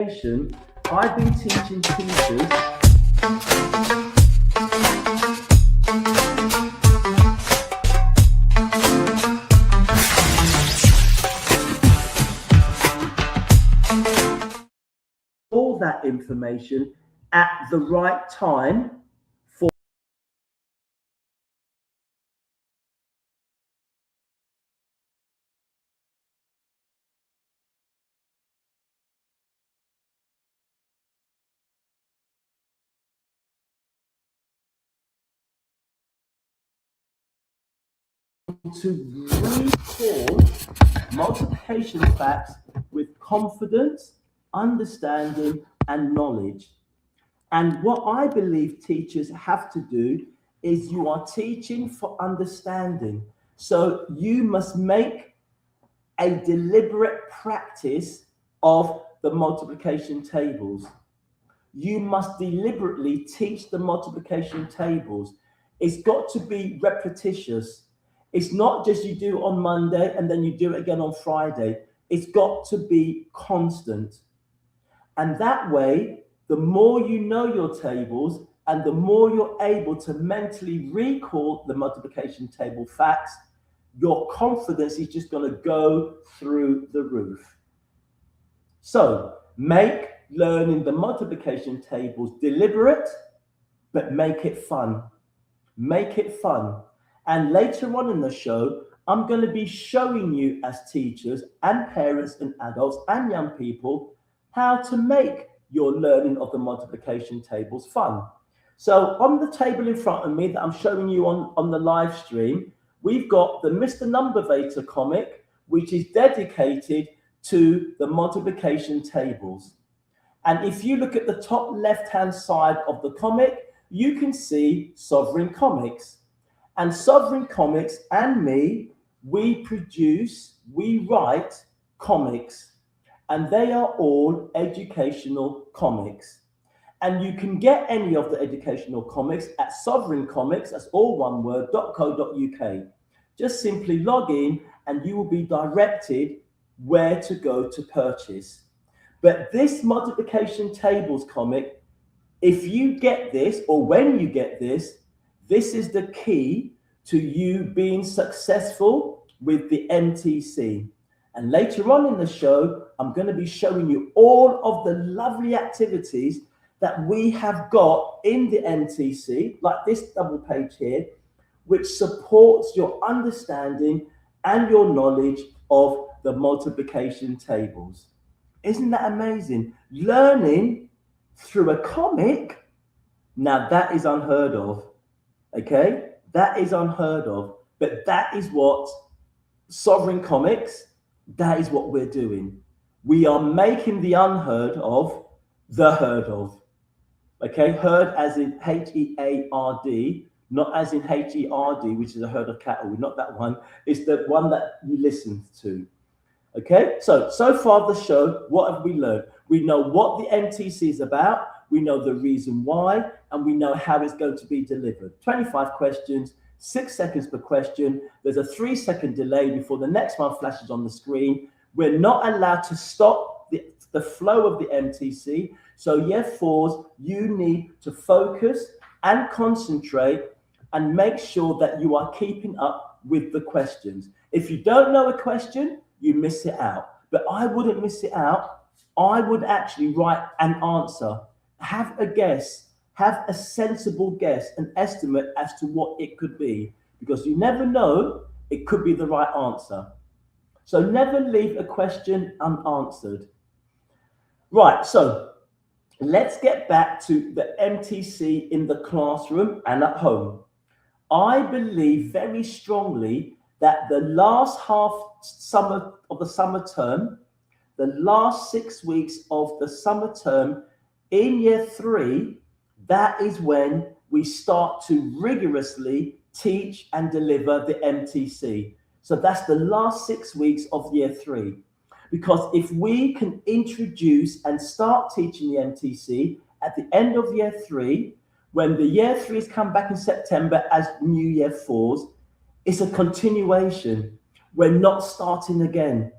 I've been teaching teachers all that information at the right time for to recall multiplication facts with confidence, understanding, and knowledge. And what I believe teachers have to do is you are teaching for understanding. So you must make a deliberate practice of the multiplication tables. You must deliberately teach the multiplication tables. It's got to be repetitious. It's not just you do on Monday and then you do it again on Friday. It's got to be constant. And that way, the more you know your tables and the more you're able to mentally recall the multiplication table facts, your confidence is just going to go through the roof. So make learning the multiplication tables deliberate, but make it fun. Make it fun. And later on in the show, I'm going to be showing you as teachers and parents and adults and young people how to make your learning of the multiplication tables fun. So on the table in front of me that I'm showing you on the live stream, we've got the Mr. Numbervator comic, which is dedicated to the multiplication tables. And if you look at the top left-hand side of the comic, you can see Sovereign Comics. And Sovereign Comics and me, we write comics. And they are all educational comics. And you can get any of the educational comics at Sovereign Comics, that's all one word, .co.uk. Just simply log in and you will be directed where to go to purchase. But this multiplication tables comic, if you get this, or when you get this, this is the key to you being successful with the MTC. And later on in the show, I'm going to be showing you all of the lovely activities that we have got in the MTC, like this double page here, which supports your understanding and your knowledge of the multiplication tables. Isn't that amazing? Learning through a comic, now that is unheard of, okay? That is unheard of, but that is what Sovereign Comics, that is what we're doing. We are making the unheard of the heard of, okay? Heard as in H-E-A-R-D, not as in H-E-R-D, which is a herd of cattle, not that one. It's the one that you listen to. Okay, so far the show, what have we learned? We know what the MTC is about, we know the reason why, and we know how it's going to be delivered. 25 questions, 6 seconds per question. There's a 3-second delay before the next one flashes on the screen. We're not allowed to stop the flow of the MTC. So year fours, you need to focus and concentrate and make sure that you are keeping up with the questions. If you don't know a question, you miss it out. But I wouldn't miss it out. I would actually write an answer. Have a guess. Have a sensible guess, an estimate as to what it could be. Because you never know, it could be the right answer. So never leave a question unanswered. Right, so let's get back to the MTC in the classroom and at home. I believe very strongly that the last half of the summer term, the last 6 weeks of the summer term in year 3, that is when we start to rigorously teach and deliver the MTC. So that's the last 6 weeks of year 3. Because if we can introduce and start teaching the MTC at the end of year 3, when the year 3s come back in September as new year 4s, it's a continuation. We're not starting again.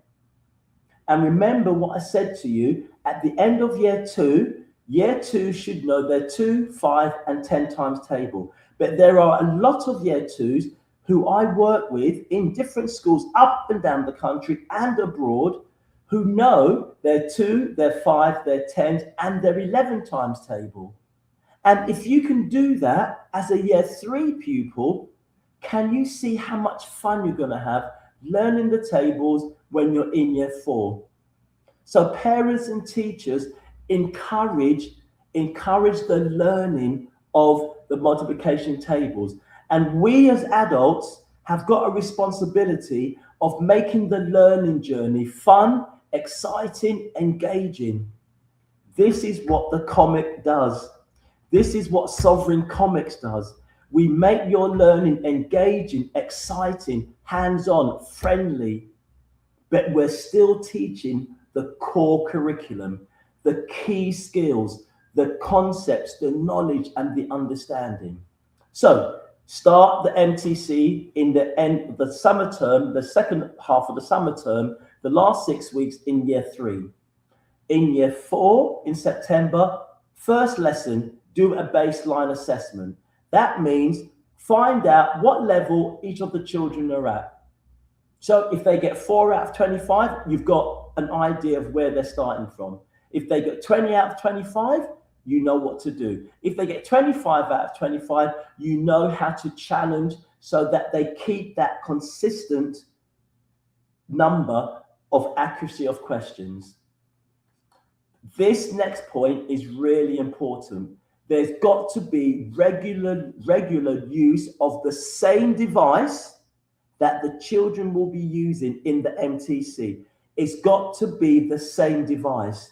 And remember what I said to you at the end of year two should know their 2, 5, and 10 times table. But there are a lot of year twos who I work with in different schools up and down the country and abroad who know their 2, their 5, their 10s, and their 11 times table. And if you can do that as a year 3 pupil, can you see how much fun you're going to have learning the tables when you're in year 4? So parents and teachers encourage the learning of the multiplication tables. And we as adults have got a responsibility of making the learning journey fun, exciting, engaging. This is what the comic does. This is what Sovereign Comics does. We make your learning engaging, exciting, hands-on, friendly, but we're still teaching the core curriculum, the key skills, the concepts, the knowledge, and the understanding. So start the MTC in the end of the summer term, the second half of the summer term, the last 6 weeks in year 3. In year 4, in September, first lesson, do a baseline assessment. That means find out what level each of the children are at. So if they get 4 out of 25, you've got an idea of where they're starting from. If they get 20 out of 25, you know what to do. If they get 25 out of 25, you know how to challenge so that they keep that consistent number of accuracy of questions. This next point is really important. There's got to be regular use of the same device that the children will be using in the MTC. It's got to be the same device.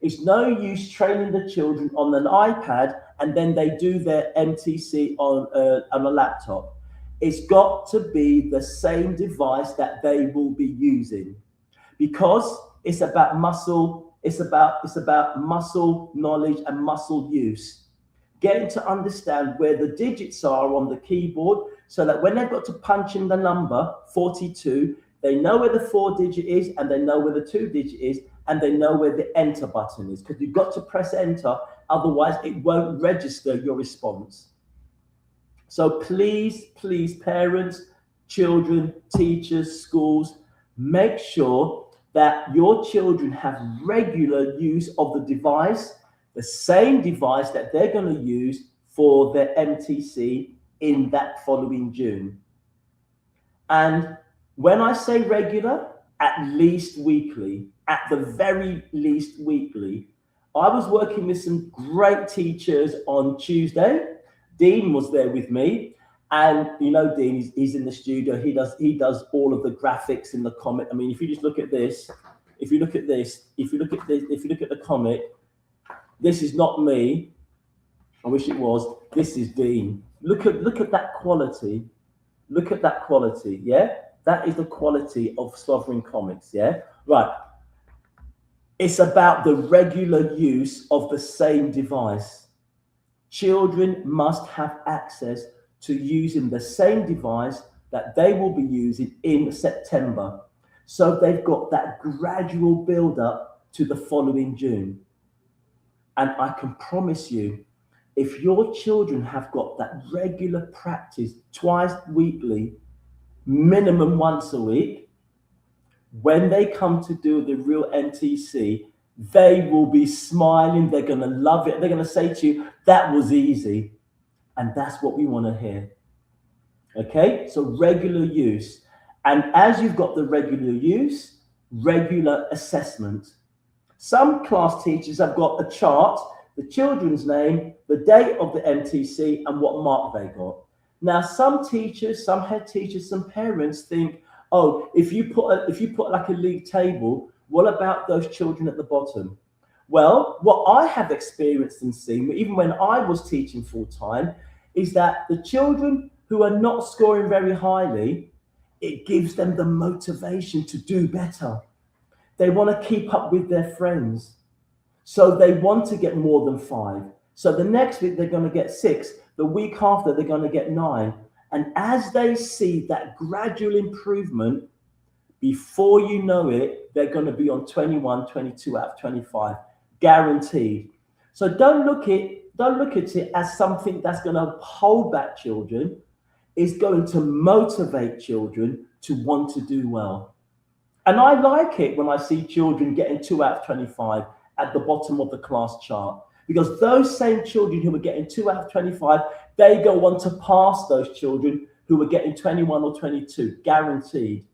It's no use training the children on an iPad and then they do their MTC on a laptop. It's got to be the same device that they will be using, because it's about muscle. It's about muscle knowledge and muscle use. Getting to understand where the digits are on the keyboard so that when they've got to punch in the number 42, they know where the 4 digit is and they know where the 2 digit is and they know where the enter button is, because you've got to press enter, otherwise it won't register your response. So please, parents, children, teachers, schools, make sure that your children have regular use of the device, the same device that they're going to use for their MTC in that following June. And when I say regular, at least weekly, at the very least weekly. I was working with some great teachers on Tuesday. Dean was there with me. And you know, Dean, he's in the studio. He does all of the graphics in the comic. I mean, if you just look at this, if you look at this, if you look at the comic, this is not me. I wish it was. This is Dean. Look at that quality. Look at that quality. Yeah, that is the quality of Sovereign Comics. Yeah, right. It's about the regular use of the same device. Children must have access to using the same device that they will be using in September. So they've got that gradual build up to the following June. And I can promise you, if your children have got that regular practice twice weekly, minimum once a week, when they come to do the real MTC, they will be smiling. They're going to love it. They're going to say to you, that was easy. And that's what we want to hear. Okay, so regular use. And as you've got the regular use, regular assessment. Some class teachers have got a chart, the children's name, the date of the MTC, and what mark they got. Now, some teachers, some head teachers, some parents think, oh, if you put like a league table, what about those children at the bottom? Well, what I have experienced and seen, even when I was teaching full time, is that the children who are not scoring very highly, it gives them the motivation to do better. They want to keep up with their friends. So they want to get more than 5. So the next week, they're going to get 6. The week after, they're going to get 9. And as they see that gradual improvement, before you know it, they're going to be on 21, 22 out of 25. guaranteed. So don't look at it as something that's going to hold back children. It's going to motivate children to want to do well. And I like it when I see children getting 2 out of 25 at the bottom of the class chart, because those same children who are getting 2 out of 25, they go on to pass those children who are getting 21 or 22, guaranteed.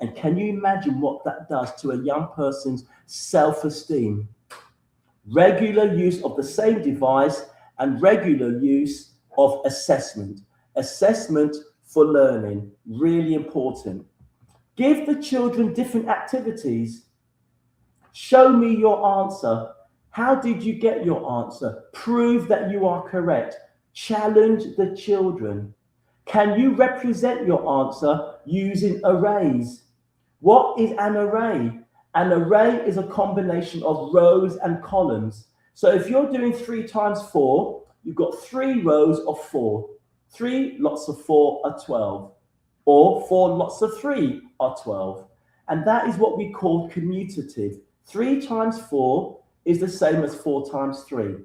And can you imagine what that does to a young person's self-esteem? Regular use of the same device and regular use of assessment. Assessment for learning, really important. Give the children different activities. Show me your answer. How did you get your answer? Prove that you are correct. Challenge the children. Can you represent your answer using arrays? What is an array? An array is a combination of rows and columns. So if you're doing 3 times 4, you've got 3 rows of 4. 3 lots of 4 are 12. Or 4 lots of 3 are 12. And that is what we call commutative. 3 times 4 is the same as 4 times 3.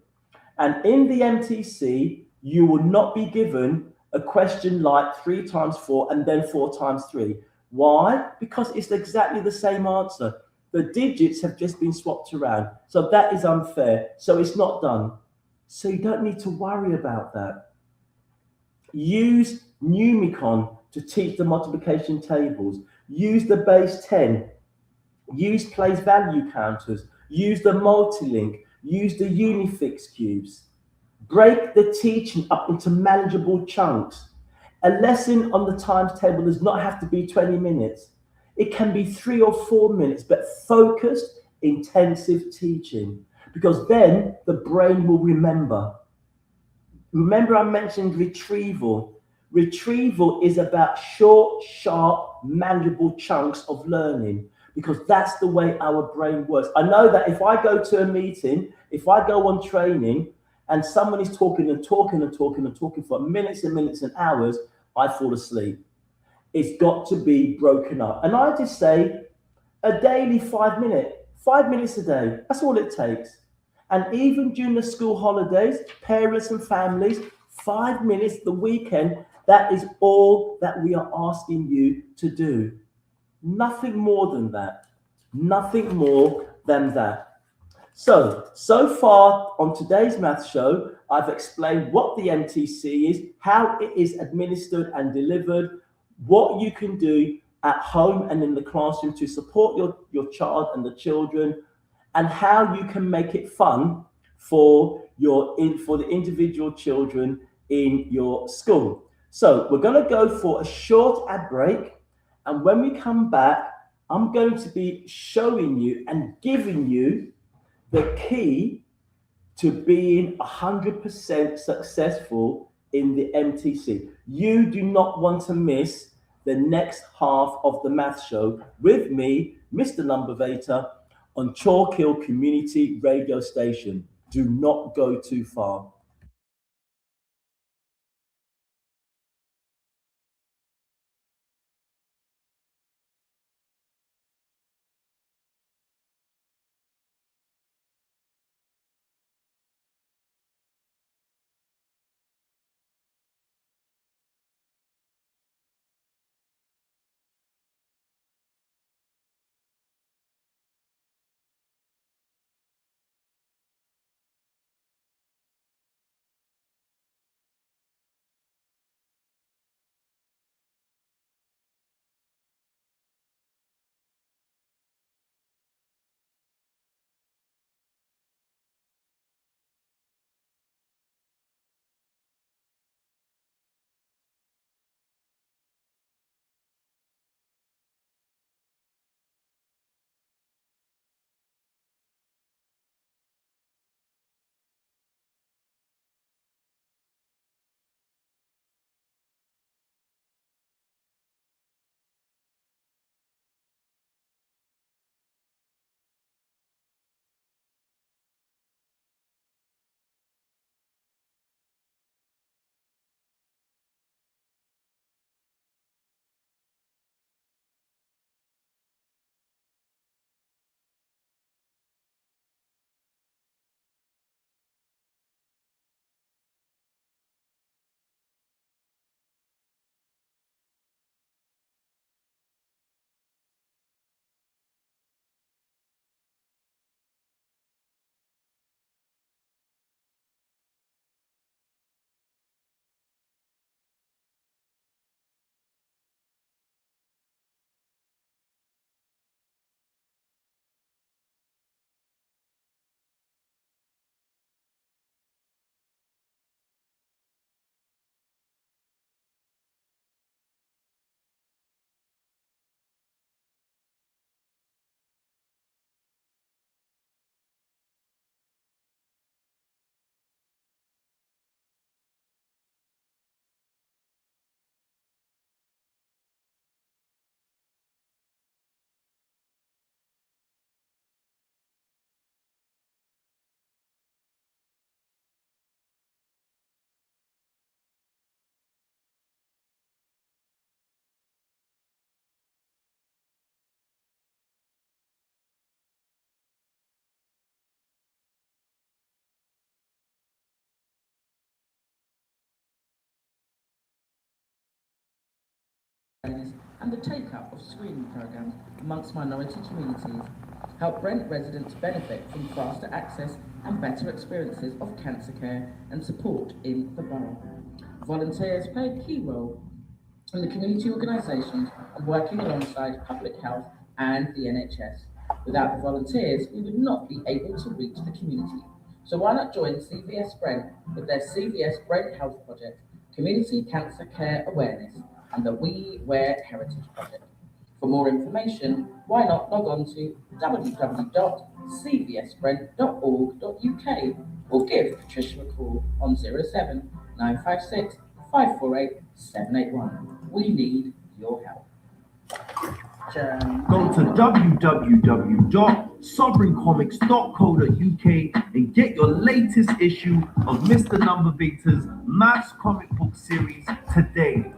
And in the MTC, you will not be given a question like 3 times 4 and then 4 times 3. Why? Because it's exactly the same answer. The digits have just been swapped around. So that is unfair. So it's not done. So you don't need to worry about that. Use Numicon to teach the multiplication tables. Use the base 10. Use place value counters. Use the multilink. Use the unifix cubes. Break the teaching up into manageable chunks. A lesson on the times table does not have to be 20 minutes. It can be 3 or 4 minutes, but focused, intensive teaching, because then the brain will remember. Remember, I mentioned retrieval. Retrieval is about short, sharp, manageable chunks of learning, because that's the way our brain works. I know that if I go to a meeting, if I go on training, and someone is talking and talking and talking and talking for minutes and minutes and hours, I fall asleep. It's got to be broken up. And I just say a daily 5 minutes, 5 minutes a day. That's all it takes. And even during the school holidays, parents and families, 5 minutes the weekend, that is all that we are asking you to do. Nothing more than that. Nothing more than that. So far on today's math show, I've explained what the MTC is, how it is administered and delivered, what you can do at home and in the classroom to support your child and the children, and how you can make it fun for the individual children in your school. So we're going to go for a short ad break, and when we come back, I'm going to be showing you and giving you the key to being 100% successful in the MTC. You do not want to miss the next half of the math show with me, Mr. Numbervator, on Chalk Hill Community Radio Station. Do not go too far. and the take-up of screening programs amongst minority communities help Brent residents benefit from faster access and better experiences of cancer care and support in the borough. Volunteers play a key role in the community organisations and working alongside public health and the NHS. Without the volunteers, we would not be able to reach the community. So why not join CVS Brent with their CVS Brent Health Project, Community Cancer Care Awareness, and the We Wear Heritage Project. For more information, why not log on to www.cvsbrent.org.uk or give Patricia a call on 07 956 548 781. We need your help. Go to www.sovereigncomics.co.uk and get your latest issue of Mr. Numbervator's Maths comic book series today.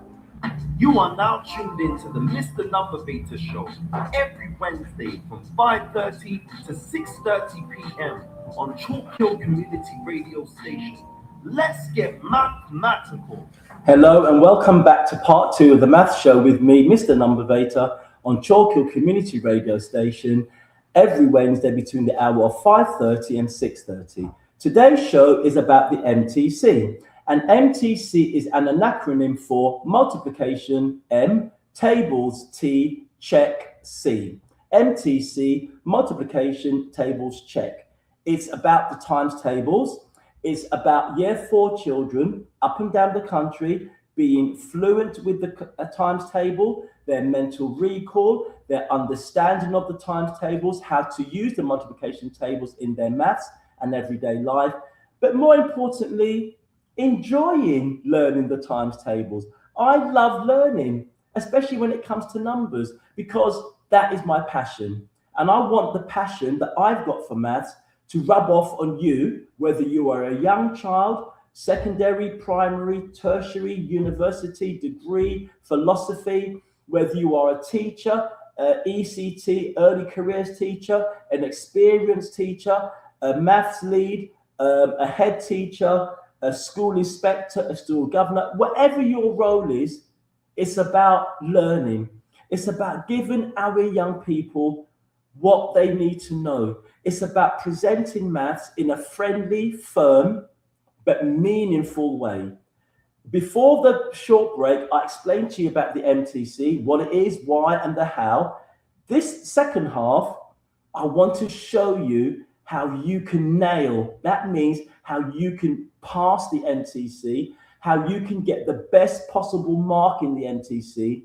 You are now tuned into the Mr. Numbervator show every Wednesday from 5:30 to 6:30 p.m. on Chalk Hill Community Radio Station. Let's get mathematical. Hello and welcome back to part 2 of the Maths Show with me, Mr. Numbervator, on Chalk Hill Community Radio Station every Wednesday between the hour of 5:30 and 6:30. Today's show is about the MTC. And MTC is an acronym for multiplication M, tables T, check C. MTC, multiplication tables check. It's about the times tables. It's about year 4 children up and down the country being fluent with the times table, their mental recall, their understanding of the times tables, how to use the multiplication tables in their maths and everyday life. But more importantly, enjoying learning the times tables. I love learning, especially when it comes to numbers, because that is my passion. And I want the passion that I've got for maths to rub off on you, whether you are a young child, secondary, primary, tertiary, university, degree, philosophy, whether you are a teacher, ECT, early careers teacher, an experienced teacher, a maths lead, a head teacher, a school inspector, a school governor, whatever your role is, it's about learning. It's about giving our young people what they need to know. It's about presenting maths in a friendly, firm, but meaningful way. Before the short break, I explained to you about the MTC, what it is, why, and the how. This second half, I want to show you how you can nail. That means how you can pass the MTC, how you can get the best possible mark in the MTC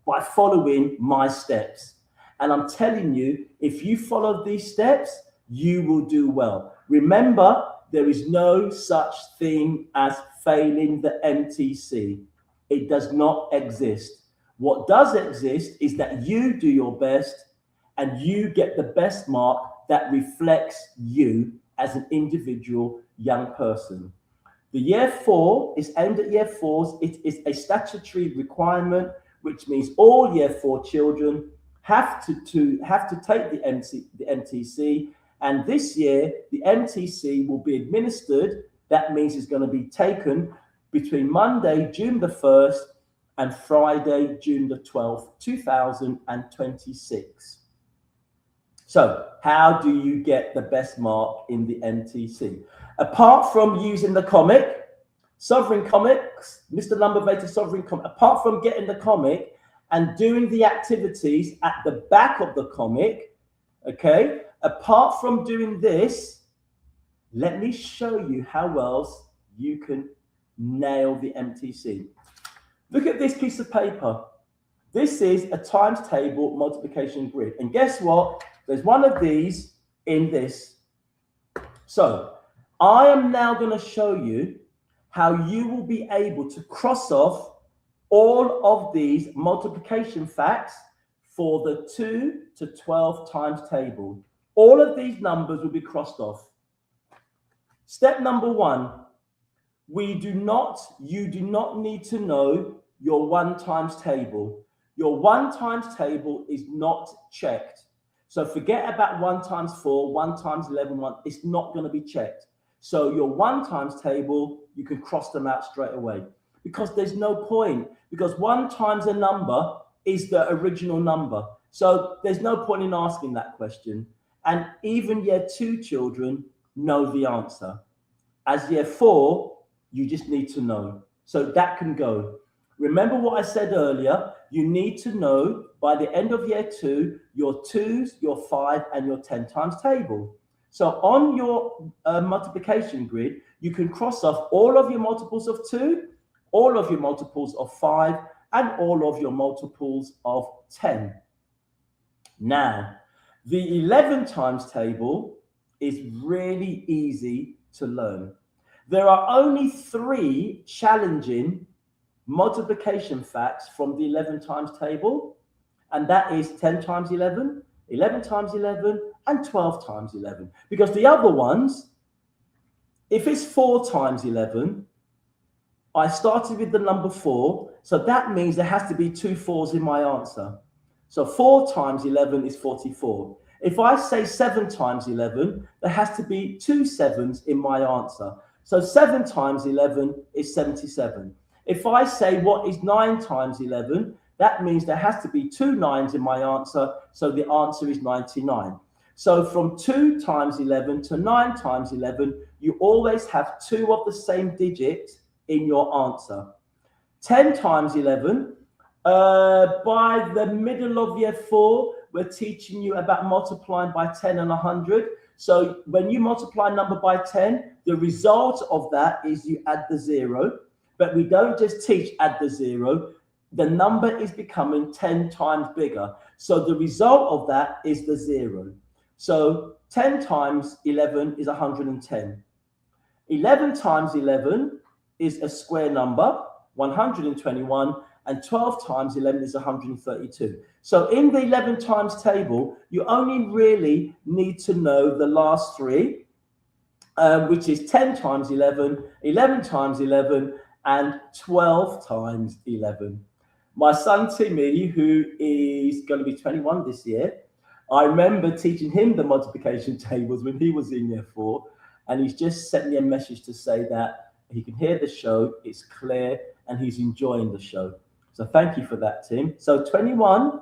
by following my steps. And I'm telling you, if you follow these steps, you will do well. Remember, there is no such thing as failing the MTC. It does not exist. What does exist is that you do your best and you get the best mark that reflects you as an individual young person. The year 4 is aimed at year 4s. It is a statutory requirement, which means all year 4 children have to take the MTC. And this year, the MTC will be administered. That means it's going to be taken between Monday, June the 1st, and Friday, June the 12th, 2026. So how do you get the best mark in the MTC? Apart from using the comic, Sovereign Comics, Mr. Numbervator Sovereign Comic, apart from getting the comic and doing the activities at the back of the comic, okay, apart from doing this, let me show you how else you can nail the MTC. Look at this piece of paper. This is a times table multiplication grid. And guess what? There's one of these in this. So I am now going to show you how you will be able to cross off all of these multiplication facts for the 2 to 12 times table. All of these numbers will be crossed off. Step number 1, you do not need to know your 1 times table. Your 1 times table is not checked. So forget about 1 times 4, 1 times 11, 1. It's not going to be checked. So your 1 times table, you can cross them out straight away because there's no point. Because 1 times a number is the original number. So there's no point in asking that question. And even year 2 children know the answer. As year 4, you just need to know. So that can go. Remember what I said earlier, you need to know by the end of year 2, your 2s, your 5, and your 10 times table. So on your multiplication grid, you can cross off all of your multiples of 2, all of your multiples of 5, and all of your multiples of 10. Now, the 11 times table is really easy to learn. There are only 3 challenging multiplication facts from the 11 times table, and that is 10 times 11, 11 times 11, and 12 times 11. Because the other ones, if it's 4 times 11, I started with the number 4, so that means there has to be 2 4s in my answer. So 4 times 11 is 44. If I say 7 times 11, there has to be 2 7s in my answer. So 7 times 11 is 77. If I say what is 9 times 11, that means there has to be 2 9s in my answer. So the answer is 99. So from 2 times 11 to 9 times 11, you always have 2 of the same digit in your answer. 10 times 11, by the middle of year 4, we're teaching you about multiplying by 10 and 100. So when you multiply a number by 10, the result of that is you add the 0. But we don't just teach add the 0. The number is becoming 10 times bigger. So the result of that is the 0. So 10 times 11 is 110. 11 times 11 is a square number, 121. And 12 times 11 is 132. So in the 11 times table, you only really need to know the last 3, which is 10 times 11, 11 times 11, and 12 times 11. My son Timmy, who is going to be 21 this year, I remember teaching him the multiplication tables when he was in year 4, and he's just sent me a message to say that he can hear the show, it's clear, and he's enjoying the show. So thank you for that, Tim. So 21,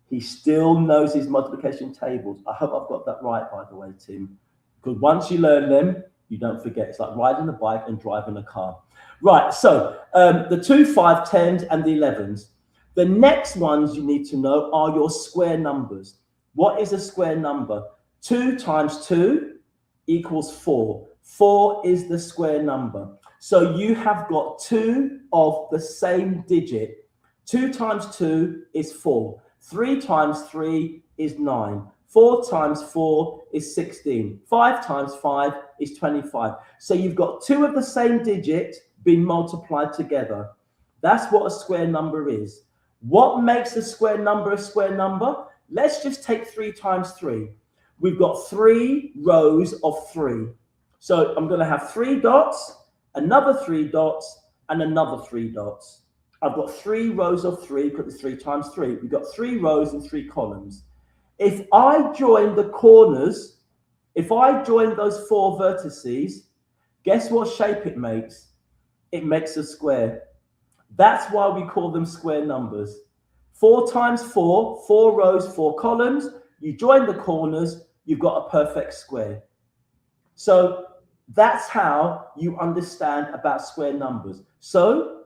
he still knows his multiplication tables. I hope I've got that right, by the way, Tim. Because once you learn them, you don't forget. It's like riding a bike and driving a car. Right, so the 2, 5, 10s, and the 11s. The next ones you need to know are your square numbers. What is a square number? 2 times 2 equals 4. 4 is the square number. So you have got 2 of the same digit. 2 times 2 is 4. 3 times 3 is 9. 4 times 4 is 16. 5 times 5 is 25. So you've got 2 of the same digit being multiplied together. That's what a square number is. What makes a square number a square number? Let's just take 3 times 3. We've got 3 rows of 3. So I'm going to have 3 dots, another 3 dots, and another 3 dots. I've got 3 rows of 3, because it's 3 times 3. We've got 3 rows and 3 columns. If I join the corners, if I join those 4 vertices, guess what shape it makes? It makes a square. That's why we call them square numbers. 4 times 4, 4 rows, 4 columns. You join the corners, you've got a perfect square. So that's how you understand about square numbers. So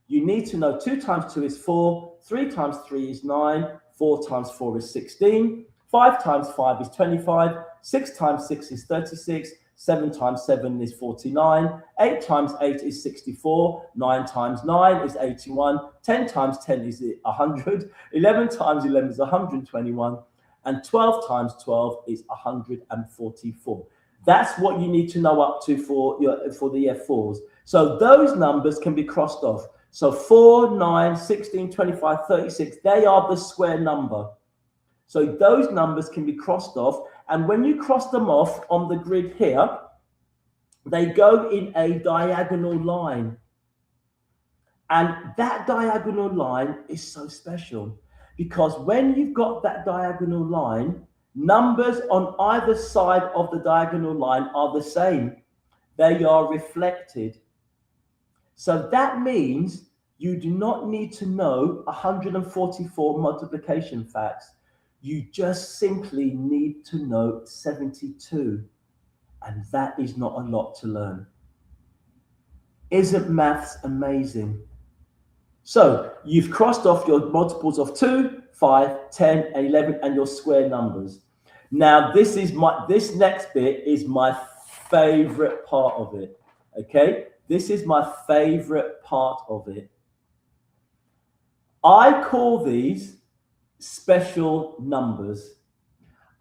you need to know 2 times 2 is 4, 3 times 3 is 9, 4 times 4 is 16, 5 times 5 is 25, 6 times 6 is 36, 7 times 7 is 49, 8 times 8 is 64, 9 times 9 is 81, 10 times 10 is 100, 11 times 11 is 121, and 12 times 12 is 144. That's what you need to know up to for the year 4s. So those numbers can be crossed off. So 4, 9, 16, 25, 36, they are the square number. So those numbers can be crossed off. And when you cross them off on the grid here, they go in a diagonal line. And that diagonal line is so special because when you've got that diagonal line, numbers on either side of the diagonal line are the same. They are reflected. So that means You do not need to know 144 multiplication facts. You just simply need to know 72. And that is not a lot to learn. Isn't maths amazing? So you've crossed off your multiples of 2, 5, 10, and 11 and your square numbers. Now this next bit is my favorite part of it. Okay? This is my favorite part of it. I call these special numbers.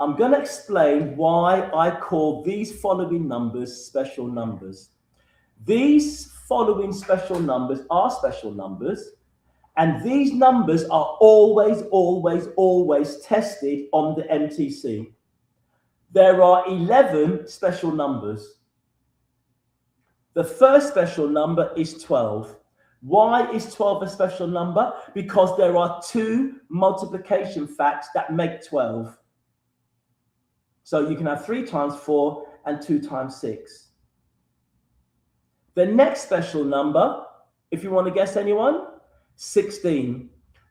I'm going to explain why I call these following numbers special numbers. These following special numbers are special numbers, and these numbers are always, always, always tested on the MTC. There are 11 special numbers. The first special number is 12. Why is 12 a special number? Because there are 2 multiplication facts that make 12. So you can have 3 times 4 and 2 times 6. The next special number, if you want to guess anyone, 16.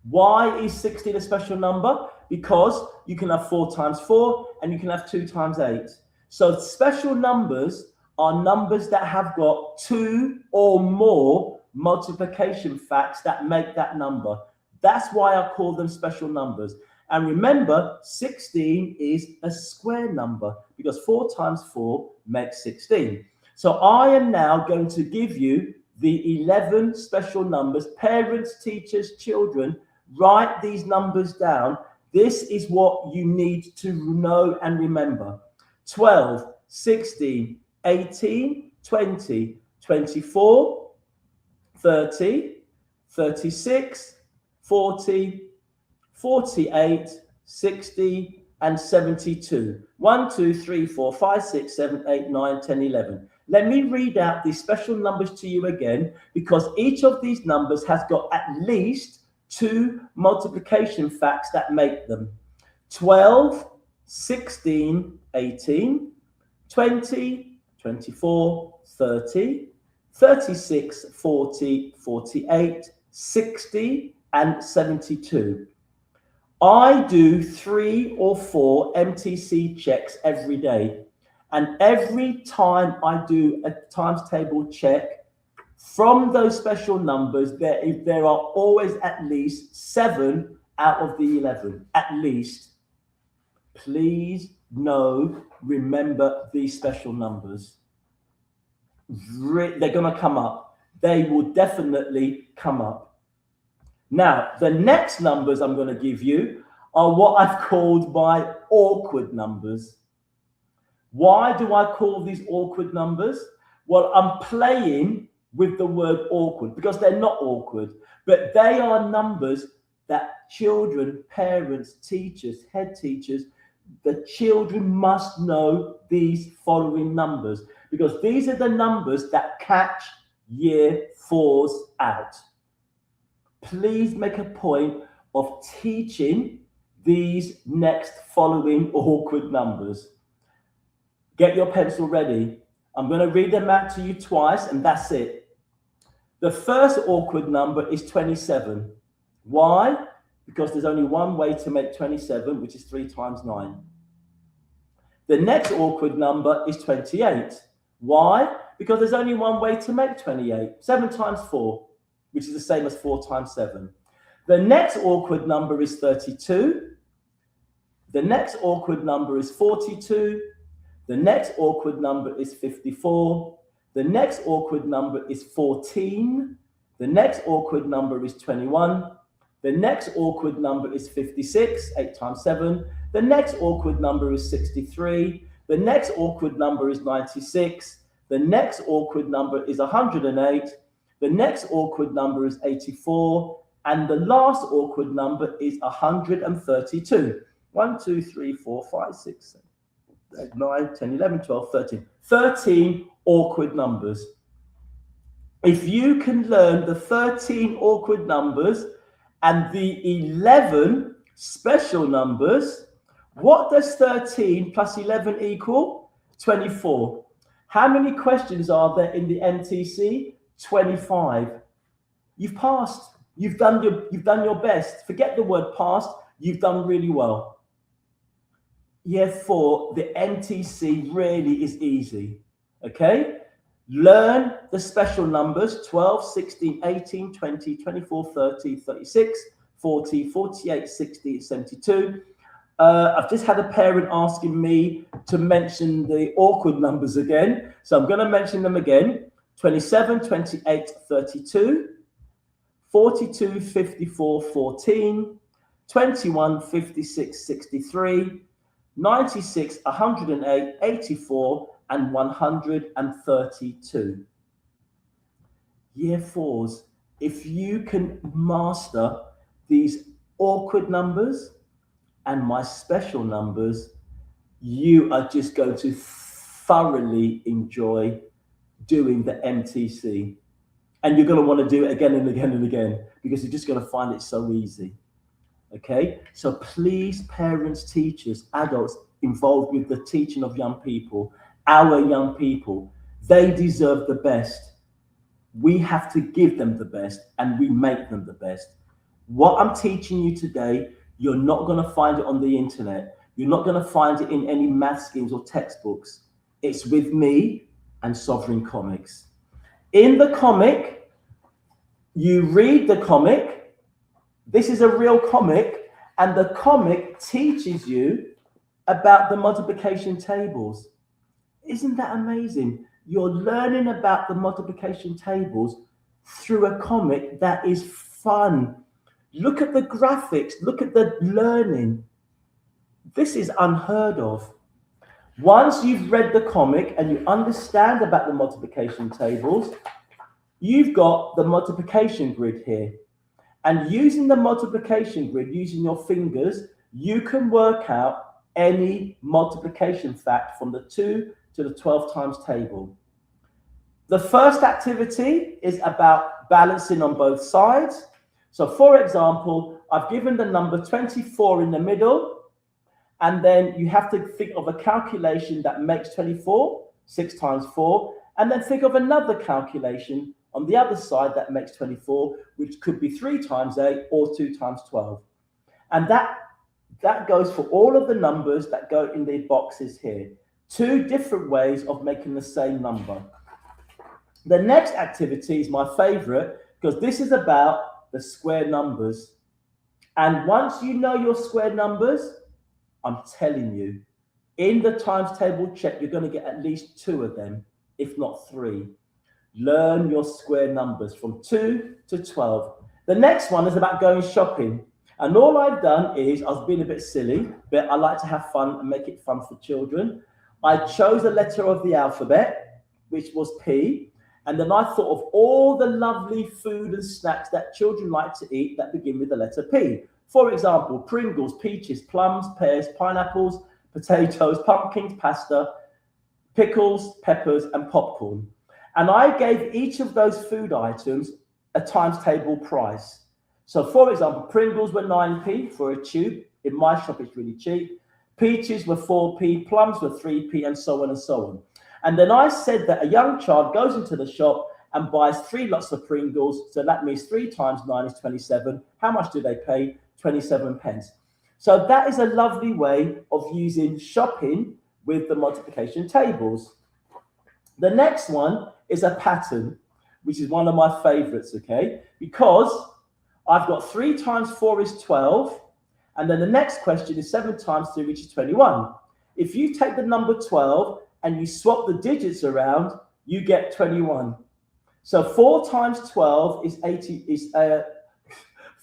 Why is 16 a special number? Because you can have 4 times 4 and you can have 2 times 8. So special numbers are numbers that have got 2 or more multiplication facts that make that number. That's why I call them special numbers. And remember, 16 is a square number because 4 times 4 makes 16. So I am now going to give you the 11 special numbers. Parents, teachers, children, write these numbers down. This is what you need to know and remember. 12, 16, 18, 20, 24, 30, 36, 40, 48, 60, and 72. 1, 2, 3, 4, 5, 6, 7, 8, 9, 10, 11. Let me read out these special numbers to you again, because each of these numbers has got at least 2 multiplication facts that make them. 12, 16, 18, 20, 24, 30, 36, 40, 48, 60, and 72. I do 3 or 4 MTC checks every day. And every time I do a times table check, from those special numbers, there are always at least 7 out of the 11, at least. Please remember these special numbers. They're going to come up. They will definitely come up. Now, the next numbers I'm going to give you are what I've called my awkward numbers. Why do I call these awkward numbers? Well, I'm playing with the word awkward because they're not awkward, but they are numbers that children, parents, teachers, head teachers, the children must know these following numbers because these are the numbers that catch year 4s out. Please make a point of teaching these next following awkward numbers. Get your pencil ready. I'm going to read them out to you twice and that's it. The first awkward number is 27. Why? Because there's only one way to make 27, which is 3 times 9. The next awkward number is 28. Why? Because there's only one way to make 28. 7 times 4, which is the same as 4 times 7. The next awkward number is 32. The next awkward number is 42. The next awkward number is 54. The next awkward number is 14. The next awkward number is 21. The next awkward number is 56, 8 times 7. The next awkward number is 63. The next awkward number is 96. The next awkward number is 108. The next awkward number is 84. And the last awkward number is 132. 1, 2, 3, 4, 5, 6, 7. 9, 10, 11, 12, 13. 13 awkward numbers. If you can learn the 13 awkward numbers and the 11 special numbers, what does 13 plus 11 equal? 24. How many questions are there in the MTC? 25. You've passed. You've done your best. Forget the word passed. You've done really well. Year 4, the MTC really is easy. Okay? Learn the special numbers 12, 16, 18, 20, 24, 30, 36, 40, 48, 60, 72. I've just had a parent asking me to mention the awkward numbers again. So I'm going to mention them again. 27, 28, 32, 42, 54, 14, 21, 56, 63, 96, 108, 84, and 132. Year 4s, if you can master these awkward numbers and my special numbers, you are just going to thoroughly enjoy doing the MTC. And you're going to want to do it again and again and again because you're just going to find it so easy. Okay? So please, parents, teachers, adults involved with the teaching of young people, our young people, they deserve the best. We have to give them the best and we make them the best. What I'm teaching you today, you're not going to find it on the internet. You're not going to find it in any math schemes or textbooks. It's with me and Sovereign Comics. In the comic, you read the comic. This is a real comic, and the comic teaches you about the multiplication tables. Isn't that amazing? You're learning about the multiplication tables through a comic that is fun. Look at the graphics, look at the learning. This is unheard of. Once you've read the comic and you understand about the multiplication tables, you've got the multiplication grid here. And using the multiplication grid, using your fingers, you can work out any multiplication fact from the 2 to the 12 times table. The first activity is about balancing on both sides. So for example, I've given the number 24 in the middle, and then you have to think of a calculation that makes 24, 6 times 4, and then think of another calculation on the other side that makes 24, which could be 3 times 8 or 2 times 12. And that goes for all of the numbers that go in the boxes here. 2 different ways of making the same number. The next activity is my favorite because this is about the square numbers. And once you know your square numbers, I'm telling you, in the times table check, you're going to get at least 2 of them, if not 3. Learn your square numbers from 2 to 12. The next one is about going shopping. And all I've done is, I was being a bit silly, but I like to have fun and make it fun for children. I chose a letter of the alphabet, which was P. And then I thought of all the lovely food and snacks that children like to eat that begin with the letter P. For example, Pringles, peaches, plums, pears, pineapples, potatoes, pumpkins, pasta, pickles, peppers, and popcorn. And I gave each of those food items a times table price. So for example, Pringles were 9p for a tube. In my shop, it's really cheap. Peaches were 4p, plums were 3p, and so on and so on. And then I said that a young child goes into the shop and buys 3 lots of Pringles. So that means 3 times 9 is 27. How much do they pay? 27 pence. So that is a lovely way of using shopping with the multiplication tables. The next one is a pattern, which is one of my favorites, okay? Because I've got 3 times 4 is 12. And then the next question is 7 times 3, which is 21. If you take the number 12 and you swap the digits around, you get 21. So 4 times 12 is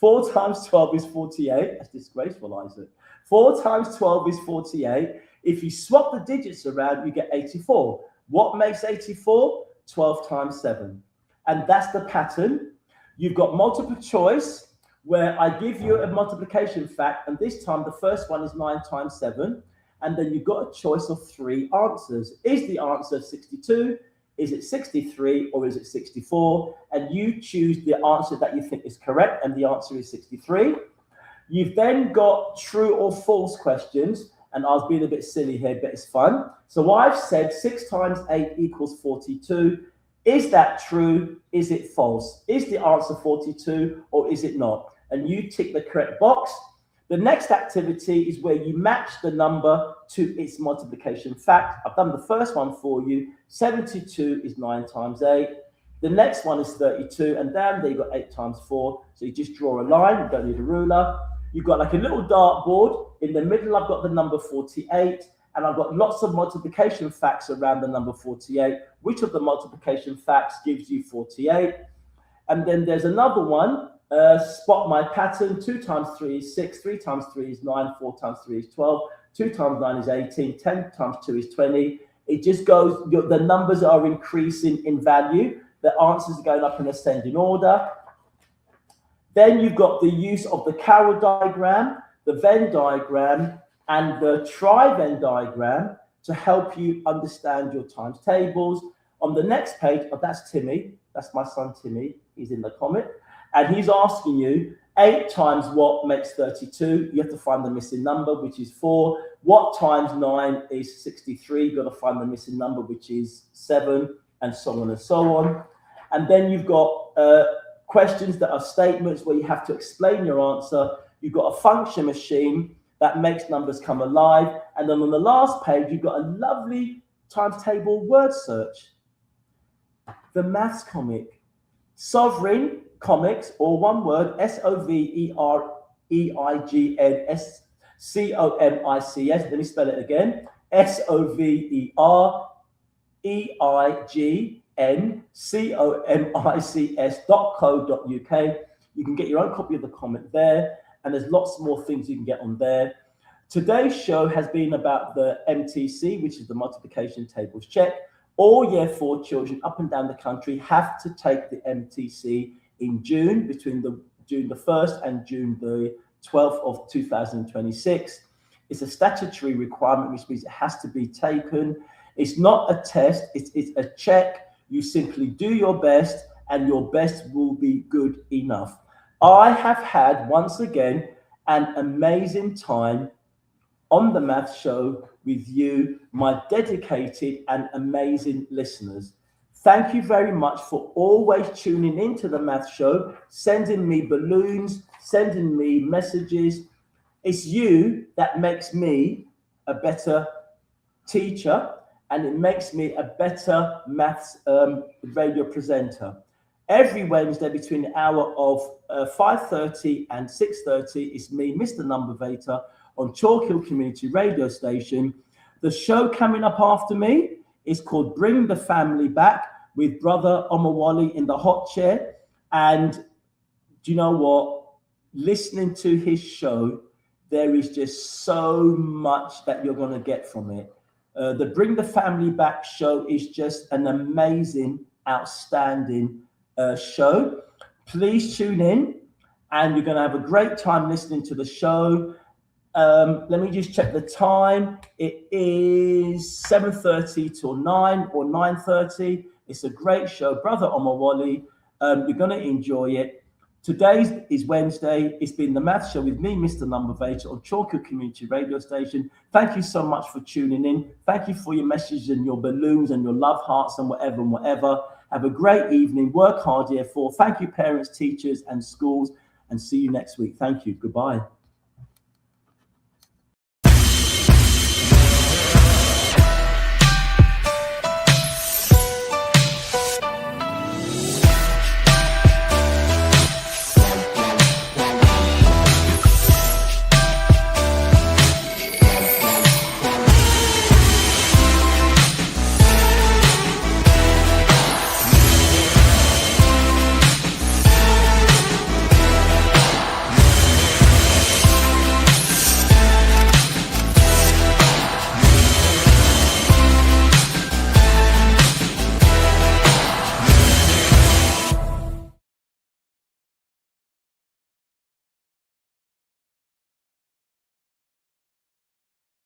4 times 12 is 48. That's disgraceful, Isaac. 4 times 12 is 48. If you swap the digits around, you get 84. What makes 84? 12 times 7. And that's the pattern. You've got multiple choice, where I give you a multiplication fact, and this time the first one is 9 times 7, and then you've got a choice of 3 answers. Is the answer 62? Is it 63 or is it 64? And you choose the answer that you think is correct, and the answer is 63. You've then got true or false questions, and I was being a bit silly here, but it's fun. So I've said 6 times 8 equals 42. Is that true? Is it false? Is the answer 42 or is it not? And you tick the correct box. The next activity is where you match the number to its multiplication fact. I've done the first one for you. 72 is 9 times 8. The next one is 32, and down there you've got 8 times 4. So you just draw a line, you don't need a ruler. You've got like a little dartboard. In the middle, I've got the number 48, and I've got lots of multiplication facts around the number 48. Which of the multiplication facts gives you 48? And then there's another one, spot my pattern. 2 times 3 is 6, 3 times 3 is 9, 4 times 3 is 12, 2 times 9 is 18, 10 times 2 is 20. It just goes, the numbers are increasing in value. The answers are going up in ascending order. Then you've got the use of the Carroll diagram, the Venn diagram, and the tri-Venn diagram to help you understand your times tables. On the next page, oh, that's Timmy. That's my son, Timmy. He's in the comment. And he's asking you, 8 times what makes 32? You have to find the missing number, which is 4. What times 9 is 63? You've got to find the missing number, which is 7, and so on and so on. And then you've got questions that are statements where you have to explain your answer. You've got a function machine that makes numbers come alive. And then on the last page, you've got a lovely times table word search. The maths comic. Sovereign Comics, or one word, SOVEREIGNSCOMICS. Let me spell it again. SOVEREIGNCOMICS.co.uk. You can get your own copy of the comment there, and there's lots more things you can get on there. Today's show has been about the MTC, which is the multiplication tables check. All year 4 children up and down the country have to take the MTC in June, between June the 1st and June the 12th of 2026. It's a statutory requirement, which means it has to be taken. It's not a test, it's a check. You simply do your best, and your best will be good enough. I have had, once again, an amazing time on the Math Show with you, my dedicated and amazing listeners. Thank you very much for always tuning into the Math Show, sending me balloons, sending me messages. It's you that makes me a better teacher, and it makes me a better maths radio presenter. Every Wednesday between the hour of 5:30 and 6:30 is me, Mr. Numbervator, on Chalk Hill Community Radio Station. The show coming up after me is called Bring the Family Back, with Brother Omawale in the hot chair. And do you know what? Listening to his show, there is just so much that you're going to get from it. The Bring the Family Back show is just an amazing, outstanding show. Please tune in, and you're going to have a great time listening to the show. Let me just check the time. It is 7:30 till 9 or 9:30. It's a great show. Brother Omawale, you're going to enjoy it. Today is Wednesday. It's been the Math Show with me, Mr. Numbervator, on Chalk Hill Community Radio Station. Thank you so much for tuning in. Thank you for your messages and your balloons and your love hearts and whatever and whatever. Have a great evening. Work hard, year 4. Thank you, parents, teachers, and schools. And see you next week. Thank you. Goodbye.